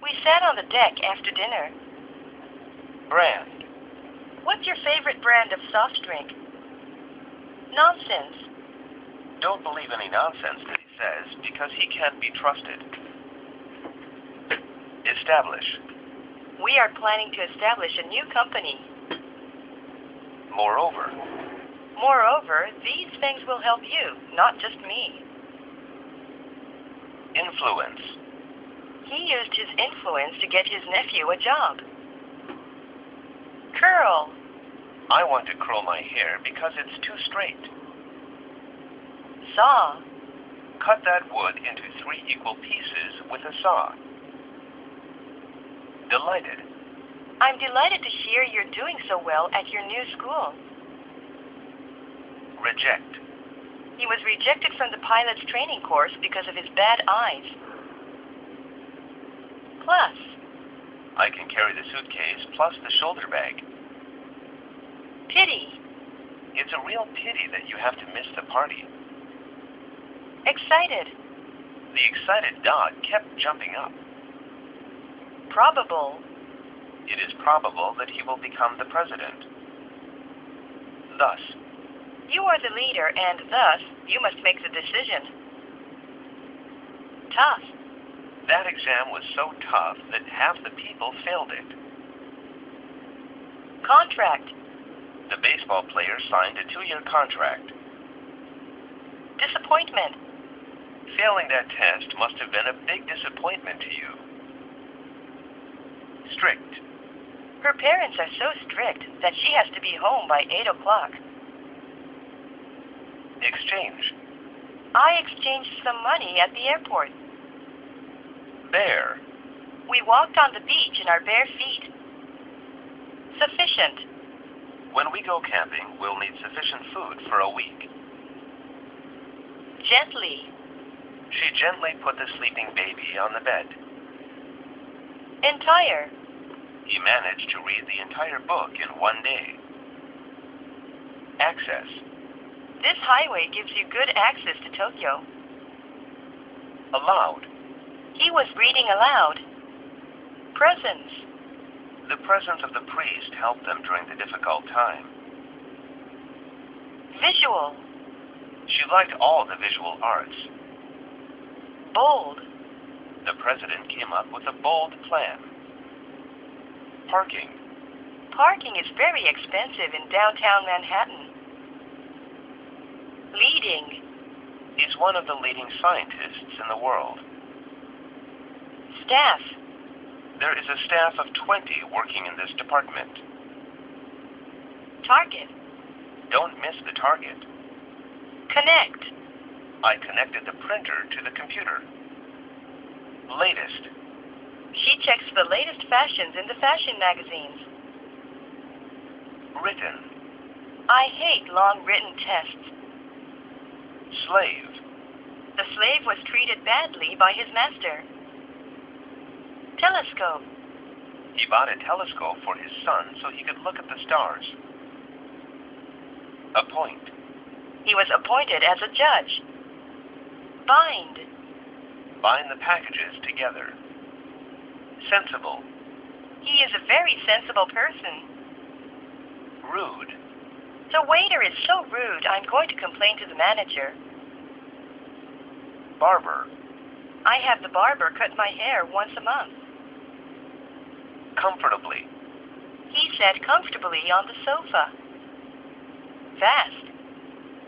We sat on the deck after dinner. Brand. What's your favorite brand of soft drink? Nonsense. Don't believe any nonsense that he says, because he can't be trusted. Establish. We are planning to establish a new company. Moreover. Moreover, these things will help you, not just me. Influence. He used his influence to get his nephew a job. Curl. I want to curl my hair because it's too straight. Saw. Cut that wood into 3 equal pieces with a saw. Delighted. I'm delighted to hear you're doing so well at your new school. Reject. He was rejected from the pilot's training course because of his bad eyes. Plus. I can carry the suitcase plus the shoulder bag. Pity. It's a real pity that you have to miss the party. Excited. The excited dog kept jumping up. Probable. It is probable that he will become the president. Thus. You are the leader, and thus, you must make the decision. Tough. That exam was so tough that half the people failed it. Contract. The baseball player signed a 2-year contract. Disappointment. Failing that test must have been a big disappointment to you. Strict. Her parents are so strict that she has to be home by 8 o'clock. Exchange. I exchanged some money at the airport. Bare. We walked on the beach in our bare feet. Sufficient. When we go camping, we'll need sufficient food for a week. Gently. She gently put the sleeping baby on the bed. Entire. He managed to read the entire book in 1 day. Access. This highway gives you good access to Tokyo. Aloud. He was reading aloud. Presence. The presence of the priest helped them during the difficult time. Visual. She liked all the visual arts. Bold. The president came up with a bold plan. Parking. Parking is very expensive in downtown Manhattan. Leading. He's one of the leading scientists in the world. Staff. There is a staff of 20 working in this department. Target. Don't miss the target. Connect. I connected the printer to the computer. Latest. She checks the latest fashions in the fashion magazines. Written. I hate long written tests. Slave. The slave was treated badly by his master. Telescope. He bought a telescope for his son so he could look at the stars. Appoint. He was appointed as a judge. Bind. Bind the packages together. Sensible. He is a very sensible person. Rude. The waiter is so rude, I'm going to complain to the manager. Barber. I have the barber cut my hair once a month. Comfortably. He sat comfortably on the sofa. Vast.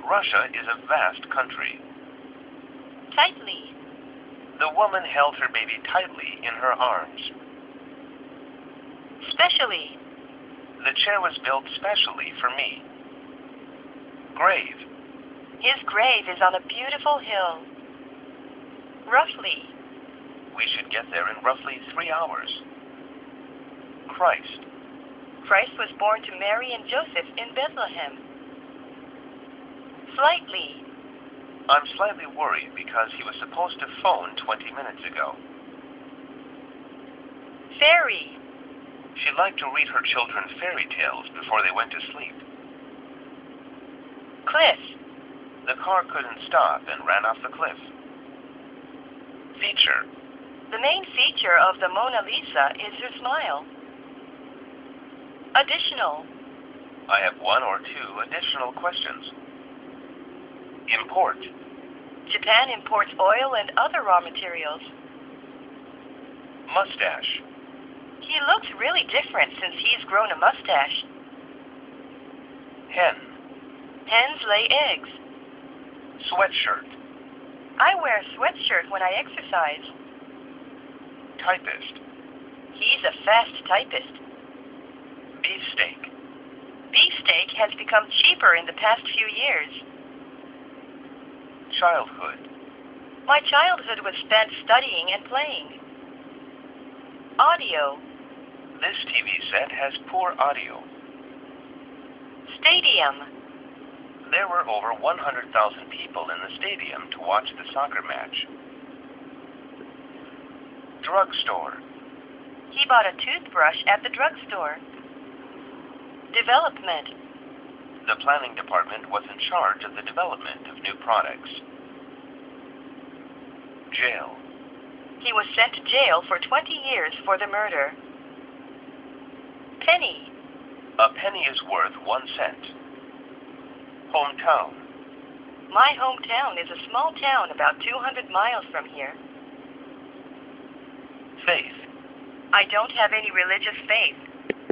Russia is a vast country. Tightly. The woman held her baby tightly in her arms. Specially. The chair was built specially for me. Grave. His grave is on a beautiful hill. Roughly. We should get there in roughly 3 hours. Christ. Christ was born to Mary and Joseph in Bethlehem. Slightly. I'm slightly worried because he was supposed to phone 20 minutes ago. Fairy. She liked to read her children fairy tales before they went to sleep. Cliff. The car couldn't stop and ran off the cliff. Feature. The main feature of the Mona Lisa is her smile. Additional. I have one or two additional questions. Import. Japan imports oil and other raw materials. Mustache. He looks really different since he's grown a mustache. Hen. Hens lay eggs. Sweatshirt. I wear a sweatshirt when I exercise. Typist. He's a fast typist. Beefsteak. Beefsteak has become cheaper in the past few years. Childhood. My childhood was spent studying and playing. Audio. This TV set has poor audio. Stadium. There were over 100,000 people in the stadium to watch the soccer match. Drugstore. He bought a toothbrush at the drugstore. Development. The planning department was in charge of the development of new products. Jail. He was sent to jail for 20 years for the murder. Penny. A penny is worth 1 cent. Hometown. My hometown is a small town about 200 miles from here. Faith. I don't have any religious faith.